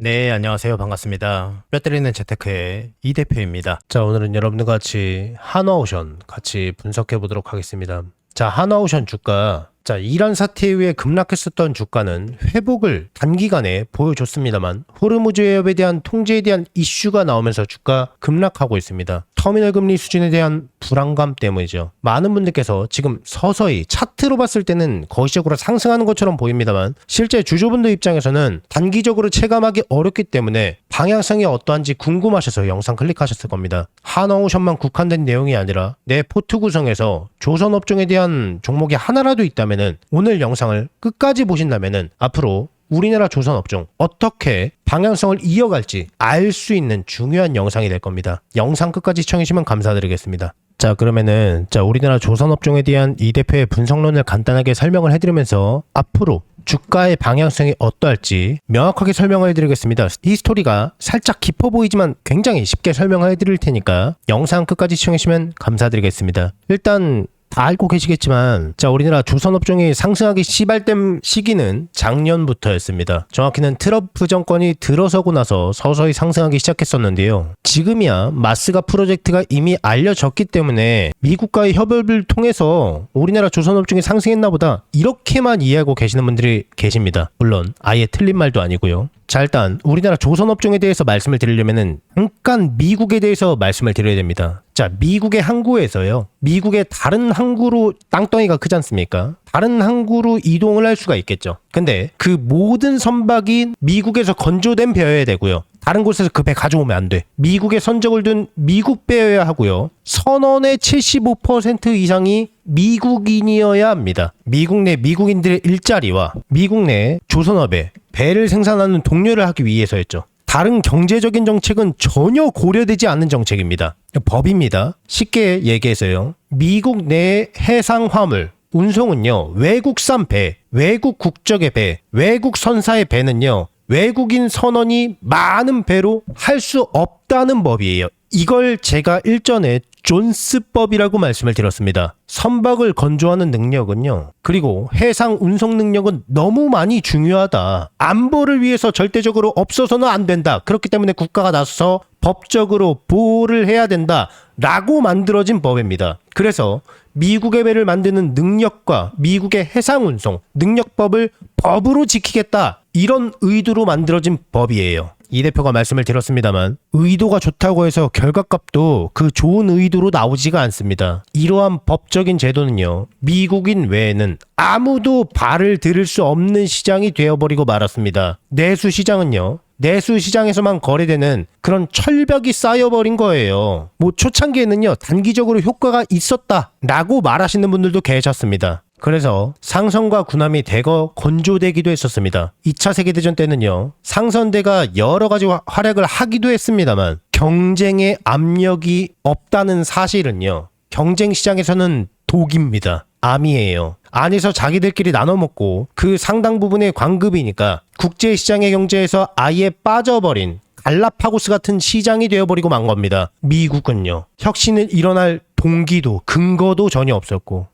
네, 안녕하세요. 반갑습니다. 뼈때리는 재테크의 이 대표입니다. 자, 오늘은 여러분들 같이 한화오션 같이 분석해 보도록 하겠습니다. 자, 한화오션 주가. 자, 이란 사태 이후에 급락했었던 주가는 회복을 단기간에 보여줬습니다만 호르무즈 해협에 대한 통제에 대한 이슈가 나오면서 주가 급락하고 있습니다. 터미널 금리 수준에 대한 불안감 때문이죠. 많은 분들께서 지금 서서히 차트로 봤을 때는 거시적으로 상승하는 것처럼 보입니다만 실제 주주분들 입장에서는 단기적으로 체감하기 어렵기 때문에 방향성이 어떠한지 궁금하셔서 영상 클릭하셨을 겁니다. 한화오션만 국한된 내용이 아니라 내 포트 구성에서 조선업종에 대한 종목이 하나라도 있다면 오늘 영상을 끝까지 보신다면 앞으로 우리나라 조선업종 어떻게 방향성을 이어갈지 알 수 있는 중요한 영상이 될 겁니다. 영상 끝까지 시청해주시면 감사드리겠습니다. 자, 그러면은 우리나라 조선업종에 대한 이 대표의 분석론을 간단하게 설명을 해드리면서 앞으로 주가의 방향성이 어떠할지 명확하게 설명을 해드리겠습니다. 이 스토리가 살짝 깊어 보이지만 굉장히 쉽게 설명을 해드릴 테니까 영상 끝까지 시청해주시면 감사드리겠습니다. 일단 다 알고 계시겠지만 우리나라 조선업종이 상승하기 시발된 시기는 작년부터였습니다. 정확히는 트럼프 정권이 들어서고 나서 서서히 상승하기 시작했었는데요. 지금이야 마스가 프로젝트가 이미 알려졌기 때문에 미국과의 협업을 통해서 우리나라 조선업종이 상승했나 보다 이렇게만 이해하고 계시는 분들이 계십니다. 물론 아예 틀린 말도 아니고요. 자, 일단 우리나라 조선업종에 대해서 말씀을 드리려면은 잠깐 미국에 대해서 말씀을 드려야 됩니다. 자, 미국의 항구에서요. 미국의 다른 항구로 땅덩이가 크지 않습니까? 다른 항구로 이동을 할 수가 있겠죠. 근데 그 모든 선박이 미국에서 건조된 배여야 되고요. 다른 곳에서 그 배 가져오면 안 돼. 미국에 선적을 둔 미국 배여야 하고요. 선원의 75% 이상이 미국인이어야 합니다. 미국 내 미국인들의 일자리와 미국 내 조선업에 배를 생산하는 동료를 하기 위해서였죠. 다른 경제적인 정책은 전혀 고려되지 않는 정책입니다. 법입니다. 쉽게 얘기해서요. 미국 내 해상 화물 운송은요. 외국산 배, 외국 국적의 배, 외국 선사의 배는요. 외국인 선원이 많은 배로 할 수 없다는 법이에요. 이걸 제가 일전에 존스법이라고 말씀을 드렸습니다. 선박을 건조하는 능력은요. 그리고 해상 운송 능력은 너무 많이 중요하다. 안보를 위해서 절대적으로 없어서는 안 된다. 그렇기 때문에 국가가 나서서 법적으로 보호를 해야 된다. 라고 만들어진 법입니다. 그래서 미국의 배를 만드는 능력과 미국의 해상 운송 능력법을 법으로 지키겠다. 이런 의도로 만들어진 법이에요. 이 대표가 말씀을 드렸습니다만 의도가 좋다고 해서 결과값도 그 좋은 의도로 나오지가 않습니다. 이러한 법적인 제도는요. 미국인 외에는 아무도 발을 들일 수 없는 시장이 되어버리고 말았습니다. 내수 시장은요. 내수 시장에서만 거래되는 그런 철벽이 쌓여버린 거예요. 초창기에는요. 단기적으로 효과가 있었다라고 말하시는 분들도 계셨습니다. 그래서 상선과 군함이 대거 건조되기도 했었습니다. 2차 세계대전 때는요. 상선대가 여러 가지 활약을 하기도 했습니다만 경쟁의 압력이 없다는 사실은요. 경쟁 시장에서는 독입니다. 암이에요. 안에서 자기들끼리 나눠먹고 그 상당 부분의 관급이니까 국제시장의 경제에서 아예 빠져버린 갈라파고스 같은 시장이 되어버리고 만 겁니다. 미국은요. 혁신을 일어날 동기도 근거도 전혀 없었고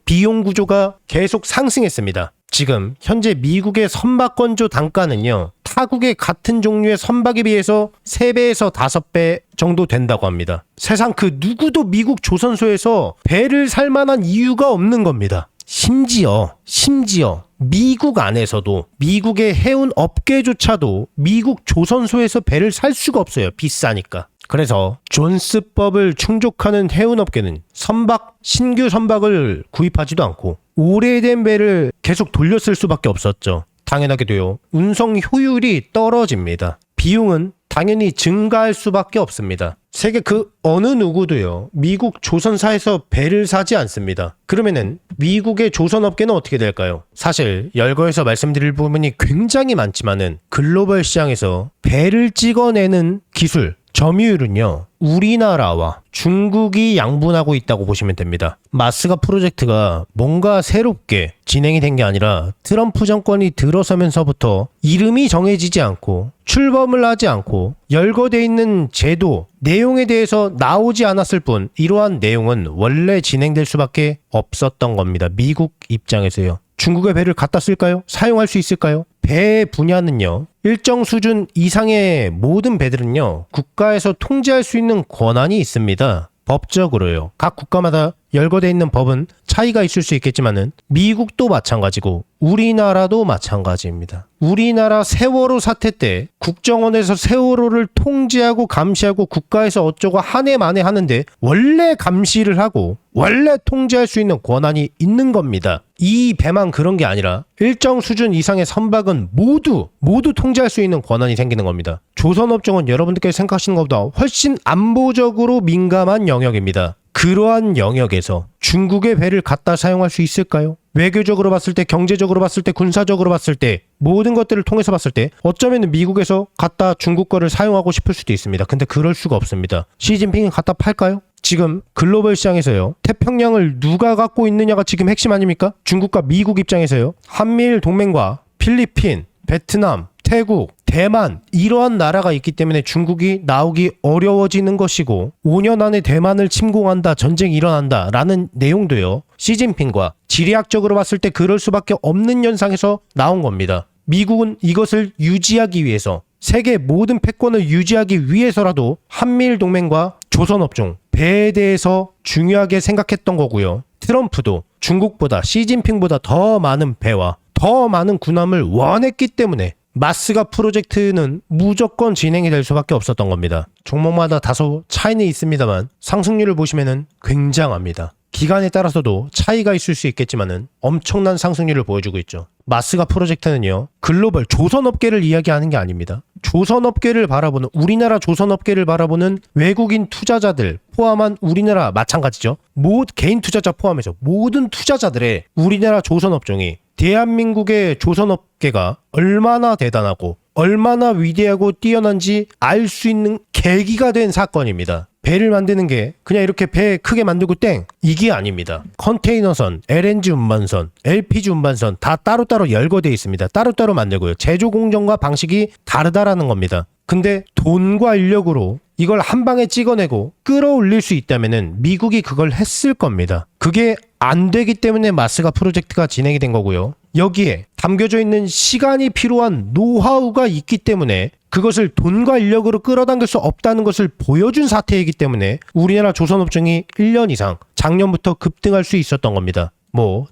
비용 구조가 계속 상승했습니다. 지금 현재 미국의 선박 건조 단가는요. 타국의 같은 종류의 선박에 비해서 3배에서 5배 정도 된다고 합니다. 세상 그 누구도 미국 조선소에서 배를 살 만한 이유가 없는 겁니다. 심지어 미국 안에서도 미국의 해운 업계조차도 미국 조선소에서 배를 살 수가 없어요. 비싸니까. 그래서 존스법을 충족하는 해운업계는 신규 선박을 구입하지도 않고 오래된 배를 계속 돌렸을 수밖에 없었죠. 당연하게도요. 운송 효율이 떨어집니다. 비용은 당연히 증가할 수밖에 없습니다. 세계 그 어느 누구도요. 미국 조선사에서 배를 사지 않습니다. 그러면은 미국의 조선업계는 어떻게 될까요? 사실 열거해서 말씀드릴 부분이 굉장히 많지만은 글로벌 시장에서 배를 찍어내는 기술 점유율은요. 우리나라와 중국이 양분하고 있다고 보시면 됩니다. 마스가 프로젝트가 뭔가 새롭게 진행이 된 게 아니라 트럼프 정권이 들어서면서부터 이름이 정해지지 않고 출범을 하지 않고 열거돼 있는 제도, 내용에 대해서 나오지 않았을 뿐 이러한 내용은 원래 진행될 수밖에 없었던 겁니다. 미국 입장에서요. 중국의 배를 갖다 쓸까요? 사용할 수 있을까요? 배 분야는요. 일정 수준 이상의 모든 배들은요, 국가에서 통제할 수 있는 권한이 있습니다. 법적으로요. 각 국가마다 열거돼 있는 법은 차이가 있을 수 있겠지만은 미국도 마찬가지고 우리나라도 마찬가지입니다. 우리나라 세월호 사태 때 국정원에서 세월호를 통제하고 감시하고 국가에서 어쩌고 한 해 만에 하는데 원래 감시를 하고 원래 통제할 수 있는 권한이 있는 겁니다. 이 배만 그런 게 아니라 일정 수준 이상의 선박은 모두 통제할 수 있는 권한이 생기는 겁니다. 조선업종은 여러분들께서 생각하시는 것보다 훨씬 안보적으로 민감한 영역입니다. 그러한 영역에서 중국의 배를 갖다 사용할 수 있을까요? 외교적으로 봤을 때, 경제적으로 봤을 때, 군사적으로 봤을 때, 모든 것들을 통해서 봤을 때 어쩌면 미국에서 갖다 중국 거를 사용하고 싶을 수도 있습니다. 근데 그럴 수가 없습니다. 시진핑이 갖다 팔까요? 지금 글로벌 시장에서요, 태평양을 누가 갖고 있느냐가 지금 핵심 아닙니까? 중국과 미국 입장에서요, 한미일 동맹과 필리핀, 베트남, 태국, 대만 이러한 나라가 있기 때문에 중국이 나오기 어려워지는 것이고 5년 안에 대만을 침공한다, 전쟁이 일어난다 라는 내용도요, 시진핑과 지리학적으로 봤을 때 그럴 수밖에 없는 현상에서 나온 겁니다. 미국은 이것을 유지하기 위해서, 세계 모든 패권을 유지하기 위해서라도 한미일 동맹과 조선업종, 배에 대해서 중요하게 생각했던 거고요. 트럼프도 중국보다, 시진핑보다 더 많은 배와 더 많은 군함을 원했기 때문에 마스가 프로젝트는 무조건 진행이 될 수밖에 없었던 겁니다. 종목마다 다소 차이는 있습니다만 상승률을 보시면은 굉장합니다. 기간에 따라서도 차이가 있을 수 있겠지만은 엄청난 상승률을 보여주고 있죠. 마스가 프로젝트는요, 글로벌 조선업계를 이야기하는 게 아닙니다. 조선업계를 바라보는, 우리나라 조선업계를 바라보는 외국인 투자자들 포함한 우리나라 마찬가지죠. 개인 투자자 포함해서 모든 투자자들의 우리나라 조선업종이 대한민국의 조선업계가 얼마나 대단하고 얼마나 위대하고 뛰어난지 알 수 있는 계기가 된 사건입니다. 배를 만드는 게 그냥 이렇게 배 크게 만들고 땡, 이게 아닙니다. 컨테이너선, LNG 운반선, LPG 운반선 다 따로따로 열거되어 있습니다. 따로따로 만들고요. 제조 공정과 방식이 다르다라는 겁니다. 근데 돈과 인력으로 이걸 한 방에 찍어내고 끌어올릴 수 있다면은 미국이 그걸 했을 겁니다. 그게 안 되기 때문에 마스가 프로젝트가 진행이 된 거고요. 여기에 담겨져 있는 시간이 필요한 노하우가 있기 때문에 그것을 돈과 인력으로 끌어당길 수 없다는 것을 보여준 사태이기 때문에 우리나라 조선업종이 1년 이상 작년부터 급등할 수 있었던 겁니다.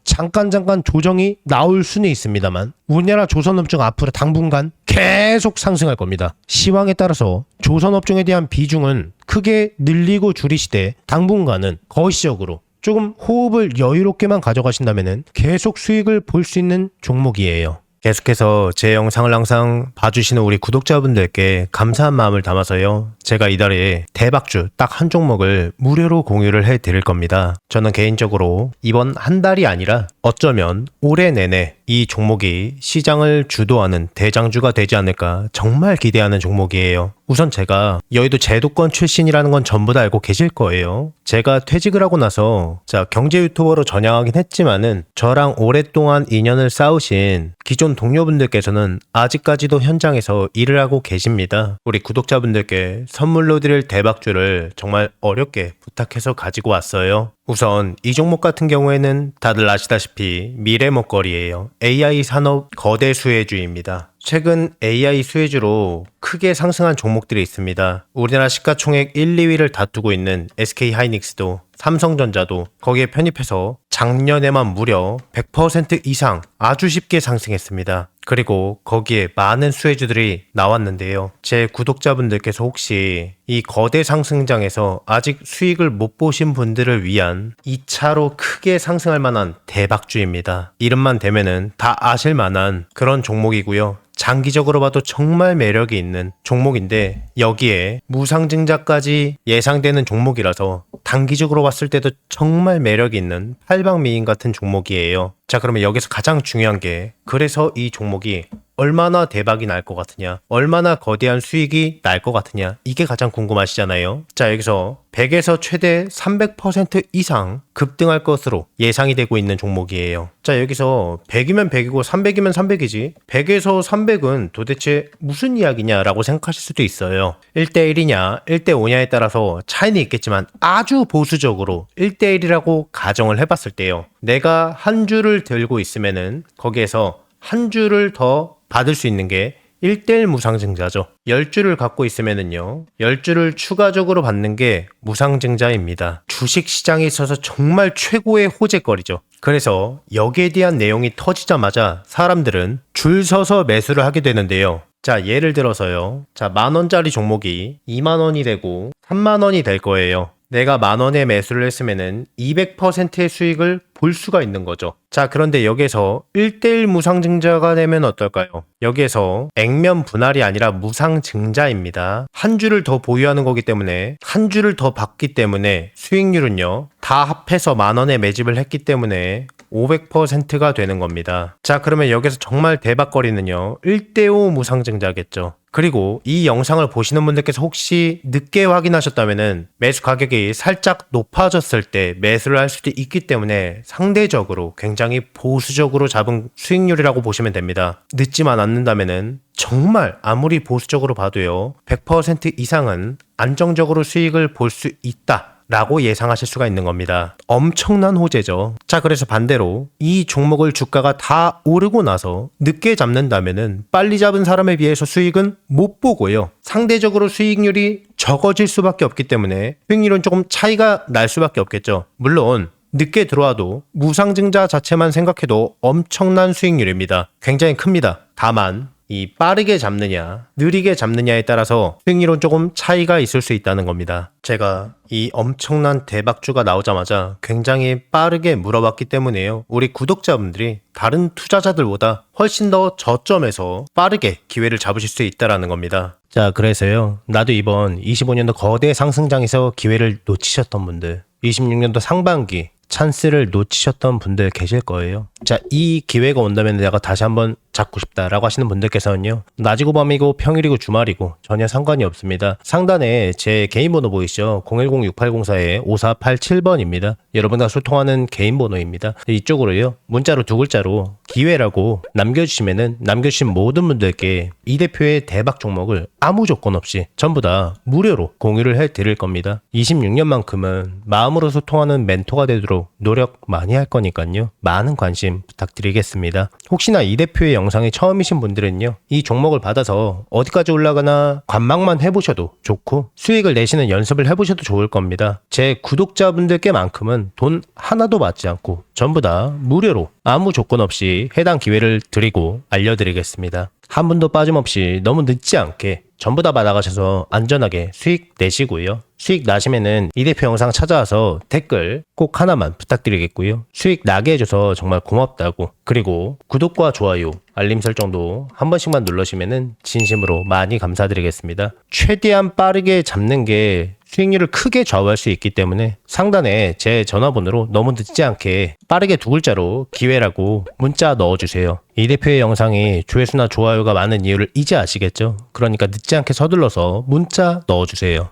잠깐 조정이 나올 수는 있습니다만 우리나라 조선업종 앞으로 당분간 계속 상승할 겁니다. 시황에 따라서 조선업종에 대한 비중은 크게 늘리고 줄이시되 당분간은 거시적으로 조금 호흡을 여유롭게만 가져가신다면 계속 수익을 볼 수 있는 종목이에요. 계속해서 제 영상을 항상 봐주시는 우리 구독자분들께 감사한 마음을 담아서요, 제가 이달에 대박주 딱 한 종목을 무료로 공유를 해드릴 겁니다. 저는 개인적으로 이번 한 달이 아니라 어쩌면 올해 내내 이 종목이 시장을 주도하는 대장주가 되지 않을까 정말 기대하는 종목이에요. 우선 제가 여의도 제도권 출신이라는 건 전부 다 알고 계실 거예요. 제가 퇴직을 하고 나서 경제 유튜버로 전향하긴 했지만은 저랑 오랫동안 인연을 쌓으신 기존 동료분들께서는 아직까지도 현장에서 일을 하고 계십니다. 우리 구독자분들께 선물로 드릴 대박주를 정말 어렵게 부탁해서 가지고 왔어요. 우선 이 종목 같은 경우에는 다들 아시다시피 미래 먹거리예요. AI 산업 거대 수혜주입니다. 최근 AI 수혜주로 크게 상승한 종목들이 있습니다. 우리나라 시가총액 1, 2위를 다투고 있는 SK하이닉스도, 삼성전자도 거기에 편입해서 작년에만 무려 100% 이상 아주 쉽게 상승했습니다. 그리고 거기에 많은 수혜주들이 나왔는데요. 제 구독자분들께서 혹시 이 거대 상승장에서 아직 수익을 못 보신 분들을 위한 2차로 크게 상승할 만한 대박주입니다. 이름만 대면은 다 아실 만한 그런 종목이고요. 장기적으로 봐도 정말 매력이 있는 종목인데 여기에 무상증자까지 예상되는 종목이라서 단기적으로 봤을 때도 정말 매력이 있는 팔방미인 같은 종목이에요. 자, 그러면 여기서 가장 중요한 게, 그래서 이 종목이 얼마나 대박이 날 것 같으냐, 얼마나 거대한 수익이 날 것 같으냐, 이게 가장 궁금하시잖아요. 자, 여기서 100에서 최대 300% 이상 급등할 것으로 예상이 되고 있는 종목이에요. 자, 여기서 100이면 100이고 300이면 300이지 100에서 300은 도대체 무슨 이야기냐라고 생각하실 수도 있어요. 1대1이냐 1대5냐에 따라서 차이는 있겠지만 아주 보수적으로 1대1이라고 가정을 해봤을 때요, 내가 한 주를 들고 있으면은 거기에서 한 주를 더 받을 수 있는 게 1대1 무상증자죠. 10주를 갖고 있으면은요, 10주를 추가적으로 받는 게 무상증자입니다. 주식시장에 있어서 정말 최고의 호재거리죠. 그래서 여기에 대한 내용이 터지자마자 사람들은 줄 서서 매수를 하게 되는데요. 자, 예를 들어서요. 자, 10,000원짜리 종목이 20,000원이 되고 30,000원이 될 거예요. 내가 10,000원에 매수를 했으면은 200%의 수익을 볼 수가 있는 거죠. 자, 그런데 여기서 1대1 무상증자가 되면 어떨까요? 여기에서 액면 분할이 아니라 무상증자입니다. 한 주를 더 보유하는 거기 때문에 한 주를 더 받기 때문에 수익률은요, 다 합해서 10,000원에 매집을 했기 때문에 500%가 되는 겁니다. 자, 그러면 여기서 정말 대박거리는요, 1대5 무상증자겠죠. 그리고 이 영상을 보시는 분들께서 혹시 늦게 확인하셨다면은 매수 가격이 살짝 높아졌을 때 매수를 할 수도 있기 때문에 상대적으로 굉장히 보수적으로 잡은 수익률이라고 보시면 됩니다. 늦지만 않는다면은 정말 아무리 보수적으로 봐도요, 100% 이상은 안정적으로 수익을 볼 수 있다 라고 예상하실 수가 있는 겁니다. 엄청난 호재죠. 자, 그래서 반대로 이 종목을 주가가 다 오르고 나서 늦게 잡는다면은 빨리 잡은 사람에 비해서 수익은 못 보고요, 상대적으로 수익률이 적어질 수밖에 없기 때문에 수익률은 조금 차이가 날 수밖에 없겠죠. 물론 늦게 들어와도 무상증자 자체만 생각해도 엄청난 수익률입니다. 굉장히 큽니다. 다만 이 빠르게 잡느냐 느리게 잡느냐에 따라서 수익률은 조금 차이가 있을 수 있다는 겁니다. 제가 이 엄청난 대박주가 나오자마자 굉장히 빠르게 물어봤기 때문에요, 우리 구독자분들이 다른 투자자들보다 훨씬 더 저점에서 빠르게 기회를 잡으실 수 있다는 겁니다. 자, 그래서요, 나도 이번 25년도 거대 상승장에서 기회를 놓치셨던 분들, 26년도 상반기 찬스를 놓치셨던 분들 계실 거예요. 자, 이 기회가 온다면 내가 다시 한번 잡고 싶다라고 하시는 분들께서는요, 낮이고 밤이고 평일이고 주말이고 전혀 상관이 없습니다. 상단에 제 개인 번호 보이시죠? 010-6804-5487번입니다. 여러분과 소통하는 개인 번호입니다. 이쪽으로요, 문자로 2글자로 기회라고 남겨주시면은 남겨주신 모든 분들께 이 대표의 대박 종목을 아무 조건 없이 전부 다 무료로 공유를 해드릴 겁니다. 26년만큼은 마음으로 소통하는 멘토가 되도록 노력 많이 할 거니까요, 많은 관심 부탁드리겠습니다. 혹시나 이 대표의 영상이 처음이신 분들은요, 이 종목을 받아서 어디까지 올라가나 관망만 해보셔도 좋고 수익을 내시는 연습을 해보셔도 좋을 겁니다. 제 구독자분들께만큼은 돈 하나도 받지 않고 전부 다 무료로 아무 조건 없이 해당 기회를 드리고 알려드리겠습니다. 한 분도 빠짐없이 너무 늦지 않게 전부 다 받아가셔서 안전하게 수익 내시고요. 수익 나시면은 이 대표 영상 찾아와서 댓글 꼭 하나만 부탁드리겠고요. 수익 나게 해줘서 정말 고맙다고, 그리고 구독과 좋아요, 알림 설정도 한 번씩만 눌러주시면은 진심으로 많이 감사드리겠습니다. 최대한 빠르게 잡는 게 수익률을 크게 좌우할 수 있기 때문에 상단에 제 전화번호로 너무 늦지 않게 빠르게 2글자로 기회라고 문자 넣어주세요. 이 대표의 영상이 조회수나 좋아요가 많은 이유를 이제 아시겠죠? 그러니까 늦지 않게 서둘러서 문자 넣어주세요.